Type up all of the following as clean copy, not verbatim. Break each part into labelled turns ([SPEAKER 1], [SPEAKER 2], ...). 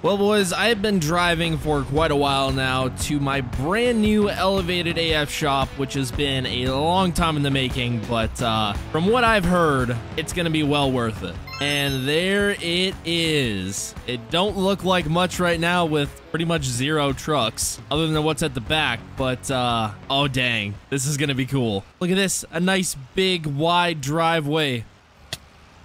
[SPEAKER 1] Well, boys, I've been driving for quite a while now to my brand new elevated AF shop, which has been a long time in the making, but from what I've heard, it's gonna be well worth it. And there it is. It don't look like much right now with pretty much zero trucks other than what's at the back, but oh dang, this is gonna be cool. Look at this, a nice big wide driveway.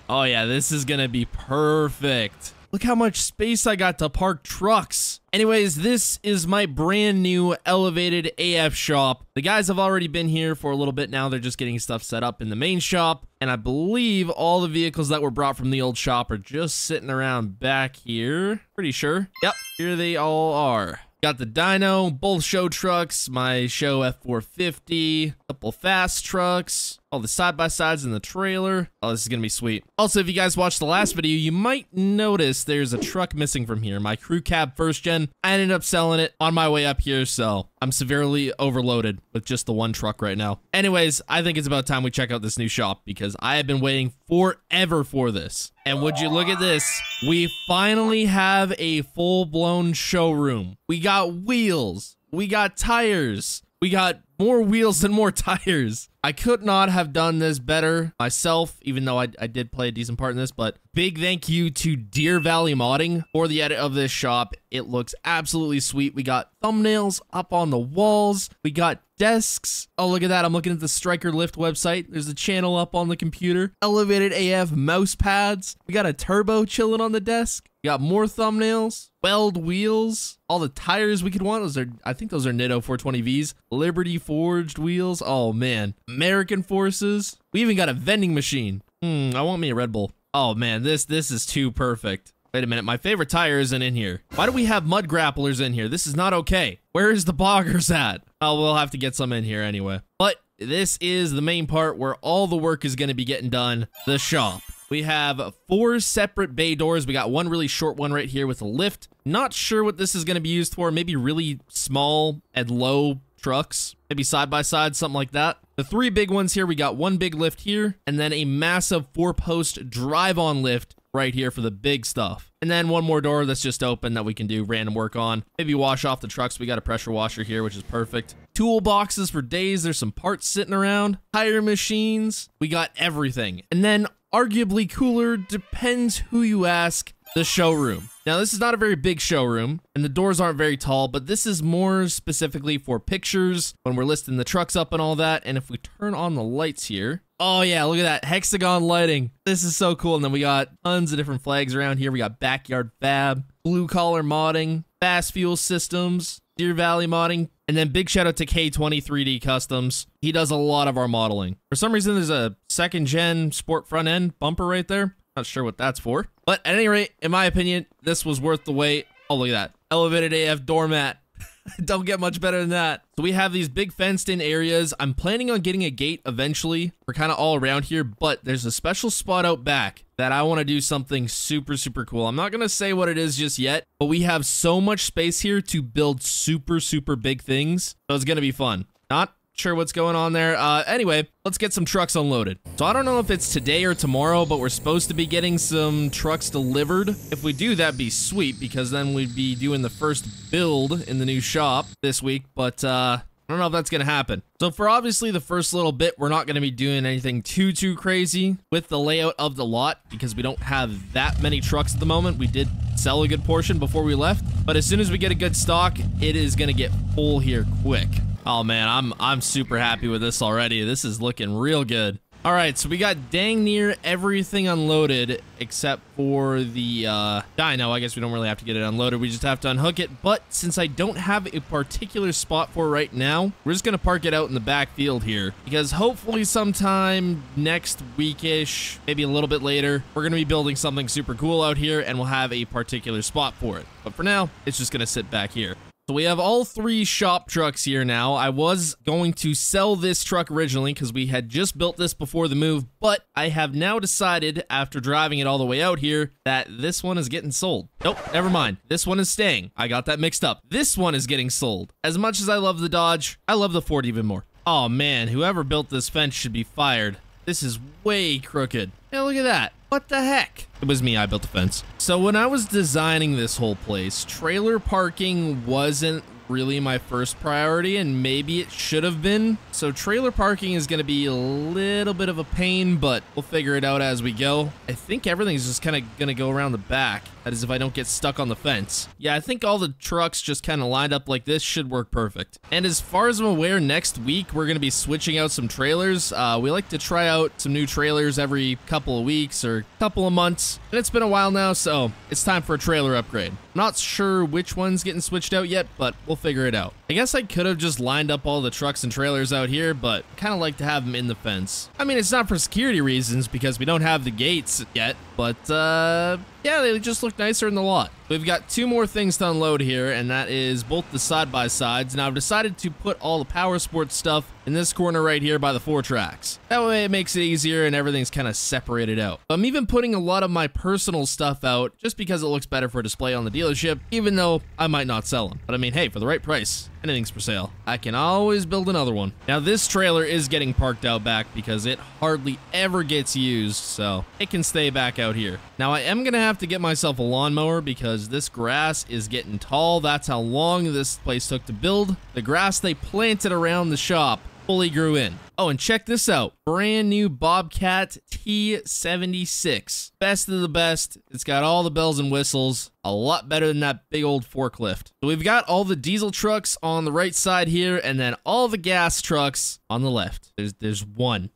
[SPEAKER 1] Oh yeah, this is gonna be perfect. Look how much space I got to park trucks. Anyways, this is my brand new elevated AF shop. The guys have already been here for a little bit now. They're just getting stuff set up in the main shop. And I believe all the vehicles that were brought from the old shop are just sitting around back here. Pretty sure. Yep, here they all are. Got the dyno, both show trucks, my show F450, couple fast trucks, all the side-by-sides in the trailer. Oh, this is gonna be sweet. Also, if you guys watched the last video, you might notice there's a truck missing from here. My crew cab first gen, I ended up selling it on my way up here, so I'm severely overloaded with just the one truck right now. Anyways, I think it's about time we check out this new shop because I have been waiting forever for this. And would you look at this? We finally have a full-blown showroom. We got wheels. We got tires. We got more wheels and more tires. I could not have done this better myself, even though I did play a decent part in this, but big thank you to Deer Valley Modding for the edit of this shop. It looks absolutely sweet. We got thumbnails up on the walls. We got desks. Oh, look at that. I'm looking at the Striker Lift website. There's a channel up on the computer. Elevated AF mouse pads. We got a turbo chilling on the desk. We got more thumbnails. Weld wheels. All the tires we could want. Those are, I think those are Nitto 420Vs. Liberty forged wheels. Oh, man. American Forces. We even got a vending machine. I want me a Red Bull. Oh, man. This is too perfect. Wait a minute, my favorite tire isn't in here. Why do we have mud grapplers in here? This is not okay. Where is the boggers at? Oh, we'll have to get some in here anyway. But this is the main part where all the work is going to be getting done, the shop. We have 4 separate bay doors. We got one really short one right here with a lift. Not sure what this is going to be used for. Maybe really small and low trucks. Maybe side by side, something like that. The 3 big ones here, we got one big lift here, and then a massive 4-post drive-on lift right here for the big stuff. And then one more door that's just open that we can do random work on. Maybe wash off the trucks. We got a pressure washer here, which is perfect. Toolboxes for days. There's some parts sitting around. Tire machines. We got everything. And then arguably cooler, depends who you ask, the showroom. Now, this is not a very big showroom, and the doors aren't very tall, but this is more specifically for pictures when we're listing the trucks up and all that. And if we turn on the lights here, oh yeah, look at that hexagon lighting. This is so cool. And then we got tons of different flags around here. We got backyard fab, blue collar modding, fast fuel systems, Deer Valley modding, and then big shout out to K20 3D Customs. He does a lot of our modeling. For some reason, there's a 2nd gen sport front end bumper right there. Not sure what that's for. But at any rate, in my opinion, this was worth the wait. Oh, look at that. Elevated AF doormat. Don't get much better than that. So we have these big fenced in areas. I'm planning on getting a gate eventually. We're kind of all around here, but there's a special spot out back that I want to do something super, super cool. I'm not going to say what it is just yet, but we have so much space here to build super, super big things. So it's going to be fun. Not sure what's going on there. Anyway, let's get some trucks unloaded. So I don't know if it's today or tomorrow, but we're supposed to be getting some trucks delivered. If we do, that'd be sweet because then we'd be doing the first build in the new shop this week, but I don't know if that's gonna happen. So for obviously the first little bit, we're not gonna be doing anything too crazy with the layout of the lot because we don't have that many trucks at the moment. We did sell a good portion before we left, but as soon as we get a good stock, it is gonna get full here quick. Oh man, I'm super happy with this already. This is looking real good. All right, so we got dang near everything unloaded except for the dyno. I guess we don't really have to get it unloaded. We just have to unhook it. But since I don't have a particular spot for right now, we're just gonna park it out in the back field here because hopefully sometime next weekish, maybe a little bit later, we're gonna be building something super cool out here and we'll have a particular spot for it. But for now, it's just gonna sit back here. So we have all 3 shop trucks here now. I was going to sell this truck originally because we had just built this before the move, but I have now decided after driving it all the way out here that this one is getting sold. Nope, never mind. This one is staying. I got that mixed up. This one is getting sold. As much as I love the Dodge, I love the Ford even more. Oh man, whoever built this fence should be fired. This is way crooked. Hey, look at that. What the heck? It was me, I built the fence. So when I was designing this whole place, trailer parking wasn't really my first priority, and maybe it should have been. So trailer parking is going to be a little bit of a pain, but we'll figure it out as we go. I think everything's just kind of going to go around the back. That is if I don't get stuck on the fence. Yeah, I think all the trucks just kind of lined up like this should work perfect. And as far as I'm aware, next week we're going to be switching out some trailers. We like to try out some new trailers every couple of weeks or couple of months. And it's been a while now, so it's time for a trailer upgrade. I'm not sure which one's getting switched out yet, but we'll figure it out. I guess I could have just lined up all the trucks and trailers out here, but kind of like to have them in the fence. I mean, it's not for security reasons because we don't have the gates yet, but yeah, they just look nicer in the lot. We've got two more things to unload here, and that is both the side-by-sides. Now, I've decided to put all the power sports stuff in this corner right here by the 4 tracks. That way it makes it easier and everything's kind of separated out. I'm even putting a lot of my personal stuff out just because it looks better for display on the dealership, even though I might not sell them. But I mean, hey, for the right price, anything's for sale. I can always build another one. Now, this trailer is getting parked out back because it hardly ever gets used, so it can stay back out here. Now, I am going to have to get myself a lawnmower because this grass is getting tall. That's how long this place took to build. The grass they planted around the shop fully grew in. Oh, and check this out. Brand new Bobcat T76. Best of the best. It's got all the bells and whistles. A lot better than that big old forklift. So we've got all the diesel trucks on the right side here, and then all the gas trucks on the left. There's one.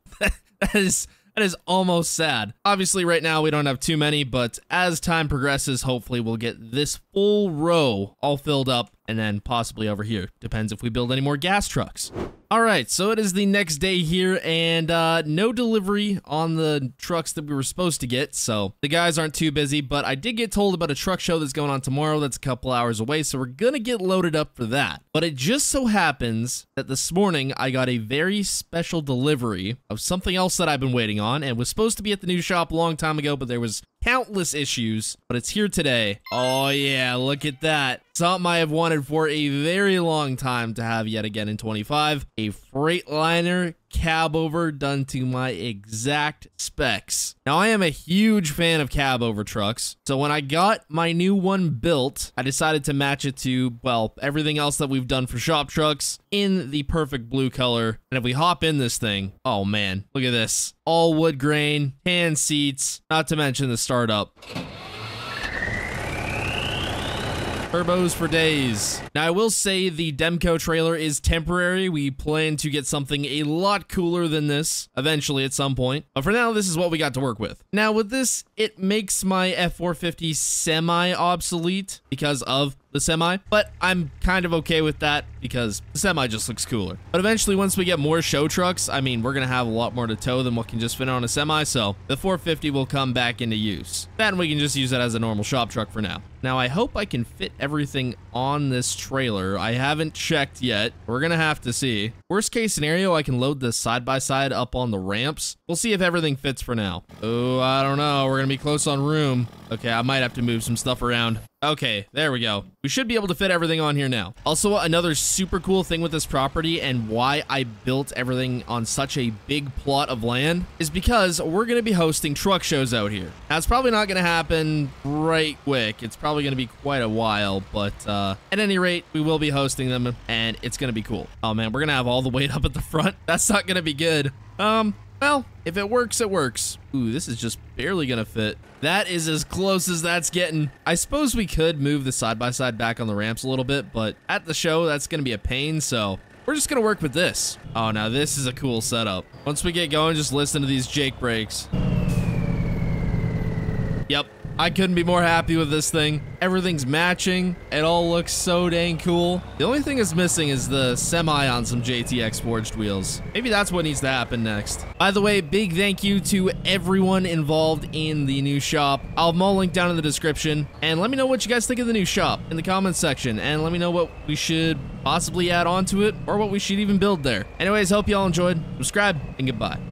[SPEAKER 1] That is almost sad. Obviously, right now, we don't have too many, but as time progresses, hopefully we'll get this full row all filled up, and then possibly over here. Depends if we build any more gas trucks. All right, so it is the next day here, and no delivery on the trucks that we were supposed to get, so the guys aren't too busy, but I did get told about a truck show that's going on tomorrow that's a couple hours away, so we're gonna get loaded up for that. But it just so happens that this morning I got a very special delivery of something else that I've been waiting on, and was supposed to be at the new shop a long time ago, but there was countless issues, but it's here today. Oh yeah, look at that. Something I have wanted for a very long time to have yet again in 25. A Freightliner cab over done to my exact specs. Now, I am a huge fan of cab over trucks, so when I got my new one built, I decided to match it to, well, everything else that we've done for shop trucks in the perfect blue color. And if we hop in this thing, oh man, look at this. All wood grain, tan seats, not to mention the startup. Turbos for days. Now, I will say the Demco trailer is temporary. We plan to get something a lot cooler than this eventually at some point. But for now, this is what we got to work with. Now, with this, it makes my F450 semi-obsolete because of the semi, but I'm kind of okay with that because the semi just looks cooler. But eventually, once we get more show trucks, I mean, we're gonna have a lot more to tow than what can just fit on a semi, so the 450 will come back into use. Then we can just use it as a normal shop truck for now. Now, I hope I can fit everything on this trailer. I haven't checked yet. We're gonna have to see. Worst case scenario, I can load this side-by-side up on the ramps. We'll see if everything fits for now. Oh, I don't know. We're gonna be close on room. Okay, I might have to move some stuff around. Okay, there we go. We should be able to fit everything on here now. Also, another super cool thing with this property and why I built everything on such a big plot of land is because we're going to be hosting truck shows out here. Now, it's probably not going to happen right quick. It's probably going to be quite a while, but at any rate, we will be hosting them and it's going to be cool. Oh man, we're going to have all the weight up at the front. That's not going to be good. Well, if it works, it works. Ooh, this is just barely gonna fit. That is as close as that's getting. I suppose we could move the side-by-side back on the ramps a little bit, but at the show, that's gonna be a pain, so we're just gonna work with this. Oh, now this is a cool setup. Once we get going, just listen to these Jake brakes. Yep. I couldn't be more happy with this thing. Everything's matching. It all looks so dang cool. The only thing that's missing is the semi on some JTX forged wheels. Maybe that's what needs to happen next. By the way, big thank you to everyone involved in the new shop. I'll have them all linked down in the description. And let me know what you guys think of the new shop in the comments section. And let me know what we should possibly add on to it or what we should even build there. Anyways, hope you all enjoyed. Subscribe and goodbye.